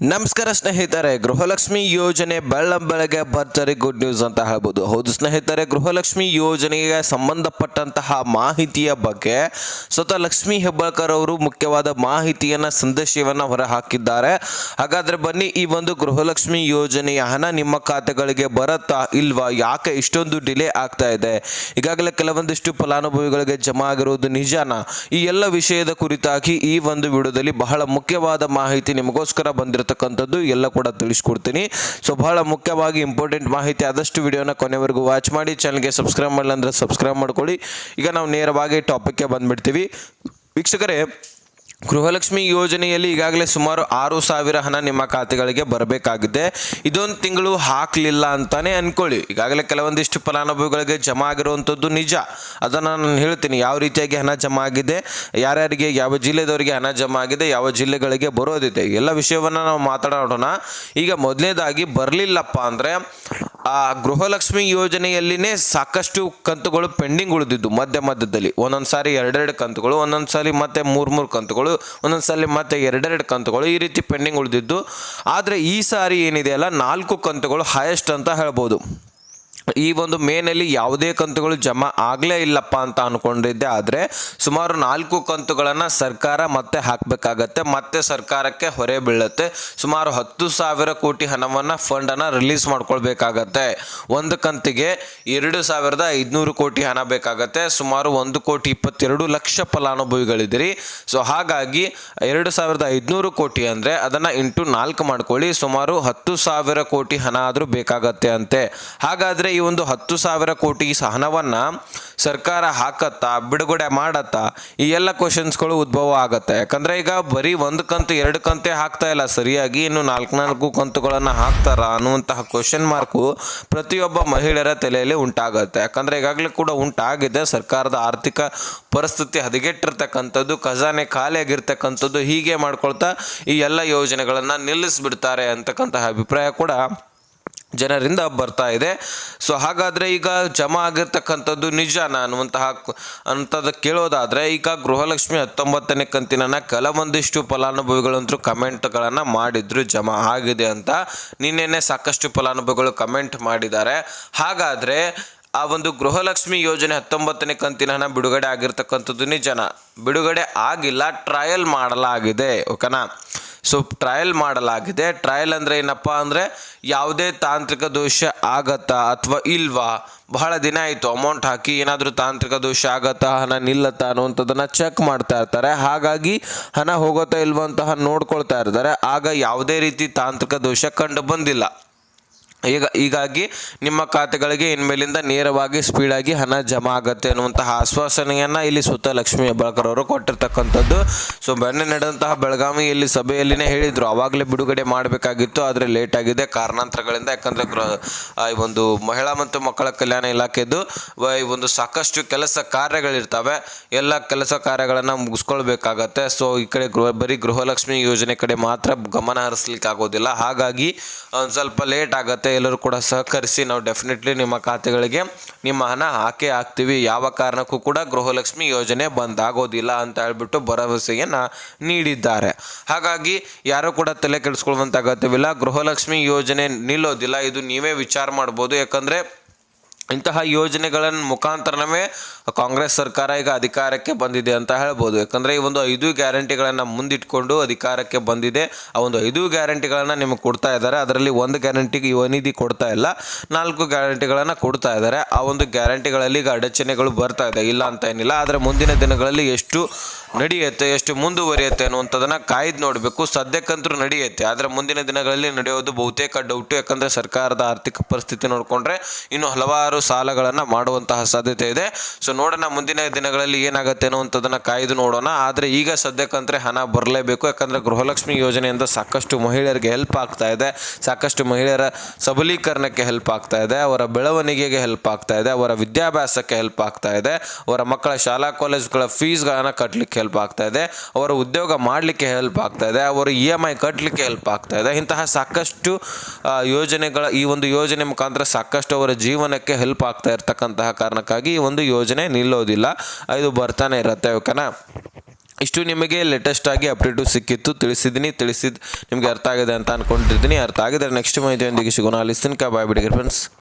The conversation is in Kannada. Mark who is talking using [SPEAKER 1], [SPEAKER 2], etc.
[SPEAKER 1] ನಮಸ್ಕಾರ ಸ್ನೇಹಿತರೆ, ಗೃಹಲಕ್ಷ್ಮಿ ಯೋಜನೆ ಬೆಳ್ಳಂಬೆಳಗ್ಗೆ ಭರ್ಜರಿ ಗುಡ್ ನ್ಯೂಸ್ ಅಂತ ಹೇಳ್ಬೋದು. ಹೌದು ಸ್ನೇಹಿತರೆ, ಗೃಹಲಕ್ಷ್ಮಿ ಯೋಜನೆಗೆ ಸಂಬಂಧಪಟ್ಟಂತಹ ಮಾಹಿತಿಯ ಬಗ್ಗೆ ಸ್ವತಃ ಲಕ್ಷ್ಮೀ ಹೆಬ್ಬಾಳ್ಕರ್ ಅವರು ಮುಖ್ಯವಾದ ಮಾಹಿತಿಯನ್ನು ಸಂದೇಶವನ್ನು ಹೊರಹಾಕಿದ್ದಾರೆ. ಹಾಗಾದರೆ ಬನ್ನಿ, ಈ ಒಂದು ಗೃಹಲಕ್ಷ್ಮಿ ಯೋಜನೆಯ ಹಣ ನಿಮ್ಮ ಖಾತೆಗಳಿಗೆ ಬರುತ್ತಾ ಇಲ್ವಾ, ಯಾಕೆ ಇಷ್ಟೊಂದು ಡಿಲೇ ಆಗ್ತಾ ಇದೆ, ಈಗಾಗಲೇ ಕೆಲವೊಂದಿಷ್ಟು ಫಲಾನುಭವಿಗಳಿಗೆ ಜಮಾ ಆಗಿರುವುದು ನಿಜಾನಾ, ಈ ಎಲ್ಲ ವಿಷಯದ ಕುರಿತಾಗಿ ಈ ಒಂದು ವಿಡಿಯೋದಲ್ಲಿ ಬಹಳ ಮುಖ್ಯವಾದ ಮಾಹಿತಿ ನಿಮಗೋಸ್ಕರ ಬಂದಿರತಕ್ಕಂಥದ್ದು ಎಲ್ಲ ಕೂಡ ತಿಳಿಸ್ಕೊಡ್ತೀನಿ. ಸೊ ಬಹಳ ಮುಖ್ಯವಾಗಿ ಇಂಪಾರ್ಟೆಂಟ್ ಮಾಹಿತಿ, ಆದಷ್ಟು ವಿಡಿಯೋನ ಕೊನೆವರೆಗೂ ವಾಚ್ ಮಾಡಿ. ಚಾನಲ್ಗೆ ಸಬ್ಸ್ಕ್ರೈಬ್ ಮಾಡಿಲ್ಲ ಅಂದರೆ ಸಬ್ಸ್ಕ್ರೈಬ್ ಮಾಡ್ಕೊಳ್ಳಿ. ಈಗ ನಾವು ನೇರವಾಗಿ ಟಾಪಿಕ್ಗೆ ಬಂದ್ಬಿಡ್ತೀವಿ. ವೀಕ್ಷಕರೇ, ಗೃಹಲಕ್ಷ್ಮಿ ಯೋಜನೆಯಲ್ಲಿ ಈಗಾಗಲೇ ಸುಮಾರು 6,000 ಹಣ ನಿಮ್ಮ ಖಾತೆಗಳಿಗೆ ಬರಬೇಕಾಗಿದೆ. ಇದೊಂದು ತಿಂಗಳು ಹಾಕಲಿಲ್ಲ ಅಂತಾನೆ ಅನ್ಕೊಳ್ಳಿ. ಈಗಾಗಲೇ ಕೆಲವೊಂದಿಷ್ಟು ಫಲಾನುಭವಿಗಳಿಗೆ ಜಮಾ ಆಗಿರುವಂಥದ್ದು ನಿಜ. ಅದನ್ನು ನಾನು ಹೇಳ್ತೀನಿ, ಯಾವ ರೀತಿಯಾಗಿ ಹಣ ಜಮಾ ಆಗಿದೆ, ಯಾರ್ಯಾರಿಗೆ, ಯಾವ ಜಿಲ್ಲೆದವರಿಗೆ ಹಣ ಜಮಾ ಆಗಿದೆ, ಯಾವ ಜಿಲ್ಲೆಗಳಿಗೆ ಬರೋದಿದೆ, ಎಲ್ಲ ವಿಷಯವನ್ನು ನಾವು ಮಾತಾಡೋಣ. ಈಗ ಮೊದಲನೇದಾಗಿ ಬರಲಿಲ್ಲಪ್ಪ ಅಂದರೆ ಆ ಗೃಹಲಕ್ಷ್ಮಿ ಯೋಜನೆಯಲ್ಲಿನೇ ಸಾಕಷ್ಟು ಕಂತುಗಳು ಪೆಂಡಿಂಗ್ ಉಳಿದಿದ್ದು. ಮಧ್ಯದಲ್ಲಿ ಒಂದೊಂದು ಸಾರಿ 2 ಕಂತುಗಳು, ಒಂದೊಂದು ಸಾರಿ ಮತ್ತೆ 3 ಕಂತುಗಳು, ಒಂದೊಂದು ಸಾರಿ ಮತ್ತೆ 2 ಕಂತುಗಳು, ಈ ರೀತಿ ಪೆಂಡಿಂಗ್ ಉಳಿದಿದ್ದು. ಆದರೆ ಈ ಸಾರಿ ಏನಿದೆಯಲ್ಲ 4 ಕಂತುಗಳು ಹೈಯೆಸ್ಟ್ ಅಂತ ಹೇಳ್ಬೋದು. ಈ ಒಂದು ಮೇನಲ್ಲಿ ಯಾವುದೇ ಕಂತುಗಳು ಜಮಾ ಆಗಲೇ ಇಲ್ಲಪ್ಪ ಅಂತ ಅಂದ್ಕೊಂಡಿದ್ದೆ. ಆದರೆ ಸುಮಾರು 4 ಕಂತುಗಳನ್ನು ಸರ್ಕಾರ ಮತ್ತೆ ಹಾಕಬೇಕಾಗತ್ತೆ, ಮತ್ತೆ ಸರ್ಕಾರಕ್ಕೆ ಹೊರೆ ಬೀಳುತ್ತೆ. ಸುಮಾರು 10,000 ಕೋಟಿ ಹಣವನ್ನು ಫಂಡನ್ನು ರಿಲೀಸ್ ಮಾಡ್ಕೊಳ್ಬೇಕಾಗತ್ತೆ. ಒಂದು ಕಂತಿಗೆ 2,500 ಕೋಟಿ ಹಣ ಬೇಕಾಗತ್ತೆ. ಸುಮಾರು 1,22,00,000 ಫಲಾನುಭವಿಗಳಿದ್ದೀರಿ. ಸೊ ಹಾಗಾಗಿ 2,500 ಕೋಟಿ ಅಂದರೆ ಅದನ್ನು ಇಂಟು 4 ಮಾಡ್ಕೊಳ್ಳಿ, ಸುಮಾರು 10,000 ಕೋಟಿ ಹಣ ಆದರೂ ಬೇಕಾಗತ್ತೆ ಅಂತೆ. ಹಾಗಾದರೆ ಈ ಒಂದು 10,000 ಕೋಟಿ ಹಣವನ್ನು ಸರ್ಕಾರ ಹಾಕತ್ತಾ, ಬಿಡುಗಡೆ ಮಾಡತ್ತಾ, ಈ ಎಲ್ಲ ಕ್ವಶನ್ಸ್ಗಳು ಉದ್ಭವ ಆಗತ್ತೆ. ಯಾಕಂದರೆ ಈಗ ಬರೀ 1 ಕಂತು 2 ಕಂತೇ ಹಾಕ್ತಾ ಇಲ್ಲ ಸರಿಯಾಗಿ, ಇನ್ನು 4 ಕಂತುಗಳನ್ನು ಹಾಕ್ತಾರ ಅನ್ನುವಂತಹ ಕ್ವಶನ್ ಮಾರ್ಕು ಪ್ರತಿಯೊಬ್ಬ ಮಹಿಳೆಯರ ತಲೆಯಲ್ಲಿ ಉಂಟಾಗತ್ತೆ. ಯಾಕಂದರೆ ಈಗಾಗಲೇ ಕೂಡ ಉಂಟಾಗಿದೆ. ಸರ್ಕಾರದ ಆರ್ಥಿಕ ಪರಿಸ್ಥಿತಿ ಹದಗೆಟ್ಟಿರ್ತಕ್ಕಂಥದ್ದು, ಖಜಾನೆ ಖಾಲಿಯಾಗಿರ್ತಕ್ಕಂಥದ್ದು, ಹೀಗೆ ಮಾಡ್ಕೊಳ್ತಾ ಈ ಎಲ್ಲ ಯೋಜನೆಗಳನ್ನು ನಿಲ್ಲಿಸ್ಬಿಡ್ತಾರೆ ಅಂತಕ್ಕಂತಹ ಅಭಿಪ್ರಾಯ ಕೂಡ ಜನರಿಂದ ಬರ್ತಾ ಇದೆ. ಸೊ ಹಾಗಾದರೆ ಈಗ ಜಮಾ ಆಗಿರ್ತಕ್ಕಂಥದ್ದು ನಿಜಾನ ಅನ್ನುವಂಥದ್ದು ಕೇಳೋದಾದರೆ, ಈಗ ಗೃಹಲಕ್ಷ್ಮಿ 19ನೇ ಕಂತಿನ ಕೆಲವೊಂದಿಷ್ಟು ಫಲಾನುಭವಿಗಳಂತೂ ಕಮೆಂಟ್ಗಳನ್ನು ಮಾಡಿದ್ರು ಜಮಾ ಆಗಿದೆ ಅಂತ. ನಿನ್ನೆನೆ ಸಾಕಷ್ಟು ಫಲಾನುಭವಿಗಳು ಕಮೆಂಟ್ ಮಾಡಿದ್ದಾರೆ. ಹಾಗಾದರೆ ಆ ಒಂದು ಗೃಹಲಕ್ಷ್ಮಿ ಯೋಜನೆ 19ನೇ ಕಂತಿನ ಹಣ ಬಿಡುಗಡೆ ಆಗಿರ್ತಕ್ಕಂಥದ್ದು ನಿಜಾನ? ಬಿಡುಗಡೆ ಆಗಿಲ್ಲ, ಟ್ರಯಲ್ ಮಾಡಲಾಗಿದೆ. ಓಕೆನಾ? ಸೊ ಟ್ರಯಲ್ ಮಾಡಲಾಗಿದೆ. ಟ್ರಯಲ್ ಅಂದರೆ ಏನಪ್ಪ ಅಂದರೆ ಯಾವುದೇ ತಾಂತ್ರಿಕ ದೋಷ ಆಗತ್ತಾ ಅಥವಾ ಇಲ್ವಾ, ಬಹಳ ದಿನ ಆಯಿತು ಅಮೌಂಟ್ ಹಾಕಿ, ಏನಾದರೂ ತಾಂತ್ರಿಕ ದೋಷ ಆಗತ್ತಾ, ಹಣ ನಿಲ್ಲತ್ತಾ ಅನ್ನುವಂಥದ್ದನ್ನು ಚೆಕ್ ಮಾಡ್ತಾ ಇರ್ತಾರೆ. ಹಾಗಾಗಿ ಹಣ ಹೋಗುತ್ತಾ ಇಲ್ವಾ ಅಂತ ನೋಡ್ಕೊಳ್ತಾ ಇರ್ತಾರೆ. ಆಗ ಯಾವುದೇ ರೀತಿ ತಾಂತ್ರಿಕ ದೋಷ ಕಂಡು ಬಂದಿಲ್ಲ. ಹೀಗಾಗಿ ನಿಮ್ಮ ಖಾತೆಗಳಿಗೆ ಇನ್ಮೇಲಿಂದ ನೇರವಾಗಿ ಸ್ಪೀಡಾಗಿ ಹಣ ಜಮಾ ಆಗುತ್ತೆ ಅನ್ನುವಂತಹ ಆಶ್ವಾಸನೆಯನ್ನು ಇಲ್ಲಿ ಸ್ವತಃ ಲಕ್ಷ್ಮೀ ಹೆಬ್ಬಾಳ್ಕರ್ ಅವರು ಕೊಟ್ಟಿರ್ತಕ್ಕಂಥದ್ದು. ಸೊ ಬೆಣ್ಣೆ ನಡೆದಂತಹ ಬೆಳಗಾವಿಯಲ್ಲಿ ಸಭೆಯಲ್ಲಿನೇ ಹೇಳಿದರು, ಆವಾಗಲೇ ಬಿಡುಗಡೆ ಮಾಡಬೇಕಾಗಿತ್ತು, ಆದರೆ ಲೇಟ್ ಆಗಿದೆ ಕಾರಣಾಂತರಗಳಿಂದ. ಯಾಕಂದರೆ ಈ ಒಂದು ಮಹಿಳಾ ಮತ್ತು ಮಕ್ಕಳ ಕಲ್ಯಾಣ ಇಲಾಖೆದು ಈ ಒಂದು ಸಾಕಷ್ಟು ಕೆಲಸ ಕಾರ್ಯಗಳಿರ್ತವೆ, ಎಲ್ಲ ಕೆಲಸ ಕಾರ್ಯಗಳನ್ನು ಮುಗಿಸ್ಕೊಳ್ಬೇಕಾಗತ್ತೆ. ಸೊ ಈ ಕಡೆ ಬರೀ ಗೃಹಲಕ್ಷ್ಮಿ ಯೋಜನೆ ಕಡೆ ಮಾತ್ರ ಗಮನ ಹರಿಸ್ಲಿಕ್ಕೆ ಆಗೋದಿಲ್ಲ. ಹಾಗಾಗಿ ಒಂದು ಸ್ವಲ್ಪ ಲೇಟ್ ಆಗುತ್ತೆ. ಎಲ್ಲರೂ ಕೂಡ ಸಹಕರಿಸಿ, ನಾವು ಡೆಫಿನೆಟ್ಲಿ ನಿಮ್ಮ ಖಾತೆಗಳಿಗೆ ನಿಮ್ಮ ಹಣ ಹಾಕೇ ಹಾಕ್ತೀವಿ, ಯಾವ ಕಾರಣಕ್ಕೂ ಕೂಡ ಗೃಹಲಕ್ಷ್ಮಿ ಯೋಜನೆ ಬಂದಾಗೋದಿಲ್ಲ ಅಂತ ಹೇಳ್ಬಿಟ್ಟು ಭರವಸೆಯನ್ನು ನೀಡಿದ್ದಾರೆ. ಹಾಗಾಗಿ ಯಾರೂ ಕೂಡ ತಲೆ ಕೆಡಿಸ್ಕೊಳ್ಳುವಂಥ ಅಗತ್ಯವಿಲ್ಲ. ಗೃಹಲಕ್ಷ್ಮಿ ಯೋಜನೆ ನಿಲ್ಲೋದಿಲ್ಲ, ಇದು ನೀವೇ ವಿಚಾರ ಮಾಡ್ಬೋದು. ಯಾಕಂದರೆ ಇಂತಹ ಯೋಜನೆಗಳ ಮುಖಾಂತರವೇ ಕಾಂಗ್ರೆಸ್ ಸರ್ಕಾರ ಈಗ ಅಧಿಕಾರಕ್ಕೆ ಬಂದಿದೆ ಅಂತ ಹೇಳ್ಬೋದು. ಯಾಕಂದರೆ ಈ ಒಂದು 5 ಗ್ಯಾರಂಟಿಗಳನ್ನು ಮುಂದಿಟ್ಕೊಂಡು ಅಧಿಕಾರಕ್ಕೆ ಬಂದಿದೆ. ಆ ಒಂದು 5 ಗ್ಯಾರಂಟಿಗಳನ್ನು ನಿಮಗೆ ಕೊಡ್ತಾ ಇದ್ದಾರೆ. ಅದರಲ್ಲಿ 1 ಗ್ಯಾರಂಟಿಗೆ ಯುವ ನಿಧಿ ಕೊಡ್ತಾ ಇಲ್ಲ, 4 ಗ್ಯಾರಂಟಿಗಳನ್ನು ಕೊಡ್ತಾ ಇದ್ದಾರೆ. ಆ ಒಂದು ಗ್ಯಾರಂಟಿಗಳಲ್ಲಿ ಈಗ ಅಡಚಣೆಗಳು ಬರ್ತಾ ಇದೆ, ಇಲ್ಲ ಅಂತ ಏನಿಲ್ಲ. ಆದರೆ ಮುಂದಿನ ದಿನಗಳಲ್ಲಿ ಎಷ್ಟು ನಡೆಯುತ್ತೆ, ಎಷ್ಟು ಮುಂದುವರಿಯುತ್ತೆ ಅನ್ನುವಂಥದ್ದನ್ನು ಕಾಯ್ದು ನೋಡಬೇಕು. ಸದ್ಯಕ್ಕಂತೂ ನಡೆಯುತ್ತೆ, ಆದರೆ ಮುಂದಿನ ದಿನಗಳಲ್ಲಿ ನಡೆಯೋದು ಬಹುತೇಕ ಡೌಟು. ಯಾಕಂದರೆ ಸರ್ಕಾರದ ಆರ್ಥಿಕ ಪರಿಸ್ಥಿತಿ ನೋಡಿಕೊಂಡ್ರೆ ಇನ್ನು ಹಲವಾರು ಸಾಲಗಳನ್ನು ಮಾಡುವಂತಹ ಸಾಧ್ಯತೆ ಇದೆ. ಸೊ ನೋಡೋಣ ಮುಂದಿನ ದಿನಗಳಲ್ಲಿ ಏನಾಗುತ್ತೆ ಅನ್ನುವಂಥದ್ದನ್ನು ಕಾಯ್ದು ನೋಡೋಣ. ಆದರೆ ಈಗ ಸದ್ಯಕ್ಕಂತೂ ಹಣ ಬರಲೇಬೇಕು. ಯಾಕಂದರೆ ಗೃಹಲಕ್ಷ್ಮಿ ಯೋಜನೆಯಿಂದ ಸಾಕಷ್ಟು ಮಹಿಳೆಯರಿಗೆ ಹೆಲ್ಪ್ ಆಗ್ತಾ ಇದೆ, ಸಾಕಷ್ಟು ಮಹಿಳೆಯರ ಸಬಲೀಕರಣಕ್ಕೆ ಹೆಲ್ಪ್ ಆಗ್ತಾ ಇದೆ, ಅವರ ಬೆಳವಣಿಗೆಗೆ ಹೆಲ್ಪ್ ಆಗ್ತಾ ಇದೆ, ಅವರ ವಿದ್ಯಾಭ್ಯಾಸಕ್ಕೆ ಹೆಲ್ಪ್ ಆಗ್ತಾ ಇದೆ, ಅವರ ಮಕ್ಕಳ ಶಾಲಾ ಕಾಲೇಜುಗಳ ಫೀಸ್ಗಳನ್ನು ಕಟ್ಟಲಿಕ್ಕೆ ಹೆಲ್ಪ್ ಆಗ್ತಾ ಇದೆ, ಅವರ ಉದ್ಯೋಗ ಮಾಡಲಿಕ್ಕೆ ಹೆಲ್ಪ್ ಆಗ್ತಾ ಇದೆ, ಅವರು EMI ಕಟ್ಟಲಿಕ್ಕೆ ಹೆಲ್ಪ್ ಆಗ್ತಾ ಇದೆ. ಇಂತಹ ಸಾಕಷ್ಟು ಯೋಜನೆಗಳ ಈ ಒಂದು ಯೋಜನೆ ಮುಖಾಂತರ ಸಾಕಷ್ಟು ಅವರ ಜೀವನಕ್ಕೆ ಹೆಲ್ಪ್ ಆಗ್ತಾ ಇರ್ತಕ್ಕಂತಹ ಕಾರಣಕ್ಕಾಗಿ ಈ ಒಂದು ಯೋಜನೆ ನಿಲ್ಲೋದಿಲ್ಲ, ಇದು ಬರ್ತಾನೆ ಇರುತ್ತೆ. ಓಕೆನಾ? ಇಷ್ಟು ನಿಮಗೆ ಲೇಟೆಸ್ಟ್ ಆಗಿ ಅಪ್ಡೇಟು ಸಿಕ್ಕಿತ್ತು, ತಿಳಿಸಿದ್ದು ನಿಮಗೆ ಅರ್ಥ ಆಗಿದೆ ಅಂತ ಅನ್ಕೊಂಡಿದ್ದೀನಿ. ಅರ್ಥ ಆಗಿದ್ರೆ ನೆಕ್ಸ್ಟ್ ಮಾಹಿತಿಯೊಂದಿಗೆ ಸಿಗೋಣ. ಅಲ್ಲಿಸ್ತನಕ ಬಾಯ್ ಬಿಡಿ ಫ್ರೆಂಡ್ಸ್.